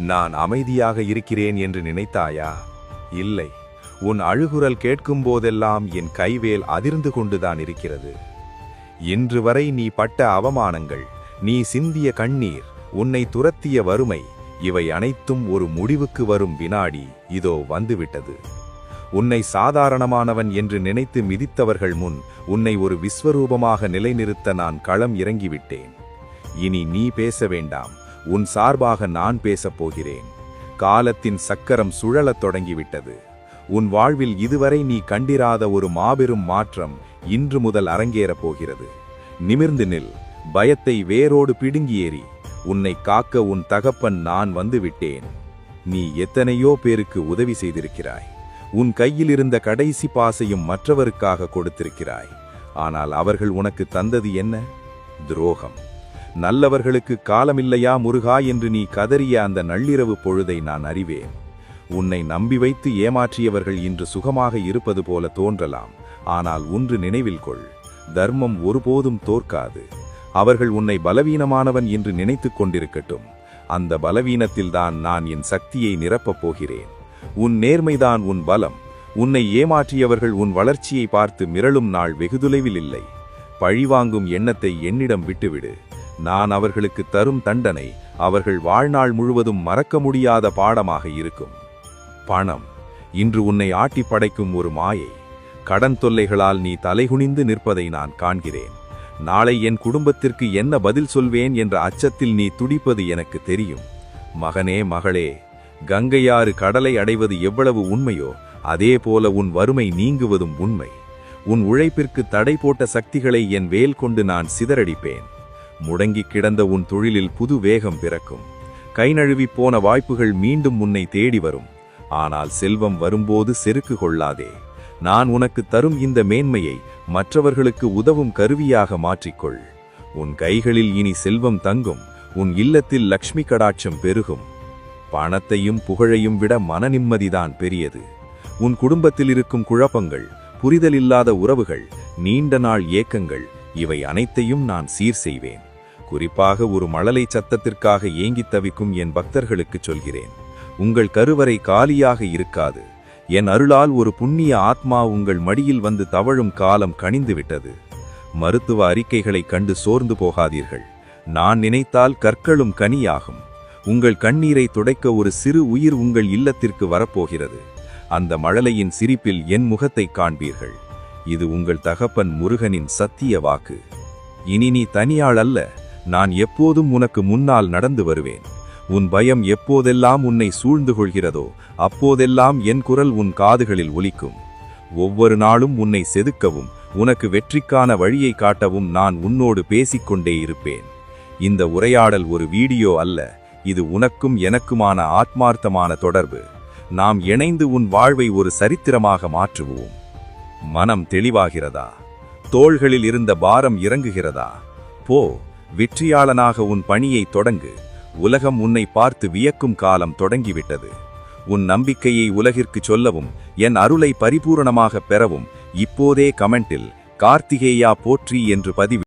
நான் அமைதியாக இருக்கிறேன் என்று நினைத்தாயா? இல்லை, உன் அழுகுரல் கேட்கும் போதெல்லாம் என் கைவேல் அதிர்ந்து கொண்டுதான் இருக்கிறது. இன்று வரை நீ பட்ட அவமானங்கள், நீ சிந்திய கண்ணீர், உன்னை துரத்திய வறுமை, இவை அனைத்தும் ஒரு முடிவுக்கு வரும் வினாடி இதோ வந்துவிட்டது. உன்னை சாதாரணமானவன் என்று நினைத்து மிதித்தவர்கள் முன் உன்னை ஒரு விஸ்வரூபமாக நிலைநிறுத்த நான் களம் இறங்கிவிட்டேன். இனி நீ பேச வேண்டாம், உன் சார்பாக நான் பேசப் போகிறேன். காலத்தின் சக்கரம் சுழலத் தொடங்கிவிட்டது. உன் வாழ்வில் இதுவரை நீ கண்டிராத ஒரு மாபெரும் மாற்றம் இன்று முதல் அரங்கேறப் போகிறது. நிமிர்ந்து நில், பயத்தை வேரோடு பிடுங்கி ஏறி. உன்னை காக்க உன் தகப்பன் நான் வந்துவிட்டேன். நீ எத்தனையோ பேருக்கு உதவி செய்திருக்கிறாய். உன் கையில் இருந்த கடைசி பாசையும் மற்றவருக்காக கொடுத்திருக்கிறாய். ஆனால் அவர்கள் உனக்கு தந்தது என்ன? துரோகம். நல்லவர்களுக்கு காலமில்லையா முருகா என்று நீ கதறிய அந்த நள்ளிரவு பொழுதை நான் அறிவேன். உன்னை நம்பி வைத்து ஏமாற்றியவர்கள் இன்று சுகமாக இருப்பது போல தோன்றலாம். ஆனால் ஒன்று நினைவில் கொள், தர்மம் ஒருபோதும் தோற்காது. அவர்கள் உன்னை பலவீனமானவன் என்று நினைத்துக் கொண்டிருக்கட்டும். அந்த பலவீனத்தில்தான் நான் என் சக்தியை நிரப்பப் போகிறேன். உன் நேர்மைதான் உன் பலம். உன்னை ஏமாற்றியவர்கள் உன் வளர்ச்சியை பார்த்து மிரளும் நாள் வெகுதொலைவில் இல்லை. பழிவாங்கும் எண்ணத்தை என்னிடம் விட்டுவிடு. நான் அவர்களுக்கு தரும் தண்டனை அவர்கள் வாழ்நாள் முழுவதும் மறக்க முடியாத பாடமாக இருக்கும். பணம் இன்று உன்னை ஆட்டி படைக்கும் ஒரு மாயை. கடன் தொல்லைகளால் நீ தலைகுனிந்து நிற்பதை நான் காண்கிறேன். நாளை என் குடும்பத்திற்கு என்ன பதில் சொல்வேன் என்ற அச்சத்தில் நீ துடிப்பது எனக்கு தெரியும். மகனே, மகளே, கங்கையாறு கடலை அடைவது எவ்வளவு உண்மையோ அதே போல உன் வறுமை நீங்குவதும் உண்மை. உன் உழைப்பிற்கு தடை போட்ட சக்திகளை என் வேல் கொண்டு நான் சிதறடிப்பேன். முடங்கி கிடந்த உன் தொழிலில் புது வேகம் பிறக்கும். கை நழுவி போன வாய்ப்புகள் மீண்டும் உன்னை தேடி வரும். ஆனால் செல்வம் வரும்போது செருக்கு கொள்ளாதே. நான் உனக்கு தரும் இந்த மேன்மையை மற்றவர்களுக்கு உதவும் கருவியாக மாற்றிக்கொள். உன் கைகளில் இனி செல்வம் தங்கும். உன் இல்லத்தில் லக்ஷ்மி கடாட்சம் பெருகும். பணத்தையும் புகழையும் விட மன நிம்மதிதான் பெரியது. உன் குடும்பத்தில் இருக்கும் குழப்பங்கள், புரிதலில்லாத உறவுகள், நீண்ட நாள் ஏக்கங்கள், இவை அனைத்தையும் நான் சீர் செய்வேன். குறிப்பாக ஒரு மழலை சத்தத்திற்காக ஏங்கித் தவிக்கும் என் பக்தர்களுக்கு சொல்கிறேன், உங்கள் கருவறை காலியாக இருக்காது. என் அருளால் ஒரு புண்ணிய ஆத்மா உங்கள் மடியில் வந்து தவழும் காலம் கனிந்துவிட்டது. மருத்துவ அறிக்கைகளைக் கண்டு சோர்ந்து போகாதீர்கள். நான் நினைத்தால் கற்களும் கனியாகும். உங்கள் கண்ணீரை துடைக்க ஒரு சிறு உயிர் உங்கள் இல்லத்திற்கு வரப்போகிறது. அந்த மழலையின் சிரிப்பில் என் முகத்தை காண்பீர்கள். இது உங்கள் தகப்பன் முருகனின் சத்திய வாக்கு. இனி நீ தனியாள் அல்ல. நான் எப்போதும் உனக்கு முன்னால் நடந்து வருவேன். உன் பயம் எப்போதெல்லாம் உன்னை சூழ்ந்து கொள்கிறதோ அப்போதெல்லாம் என் குரல் உன் காதுகளில் ஒலிக்கும். ஒவ்வொரு நாளும் உன்னை செதுக்கவும் உனக்கு வெற்றிக்கான வழியை காட்டவும் நான் உன்னோடு பேசிக்கொண்டே இருப்பேன். இந்த உரையாடல் ஒரு வீடியோ அல்ல, இது உனக்கும் எனக்குமான ஆத்மார்த்தமான தொடர்பு. நாம் இணைந்து உன் வாழ்வை ஒரு சரித்திரமாக மாற்றுவோம். மனம் தெளிவாகிறதா? தோள்களில் இருந்த பாரம் இறங்குகிறதா? போ, வெற்றியாளனாக உன் பணியை தொடங்கு. உலகம் உன்னை பார்த்து வியக்கும் காலம் தொடங்கிவிட்டது. உன் நம்பிக்கையை உலகிற்கு சொல்லவும் என் அருளை பரிபூரணமாக பெறவும் இப்போதே கமெண்டில் கார்த்திகேயா போற்றி என்று பதிவு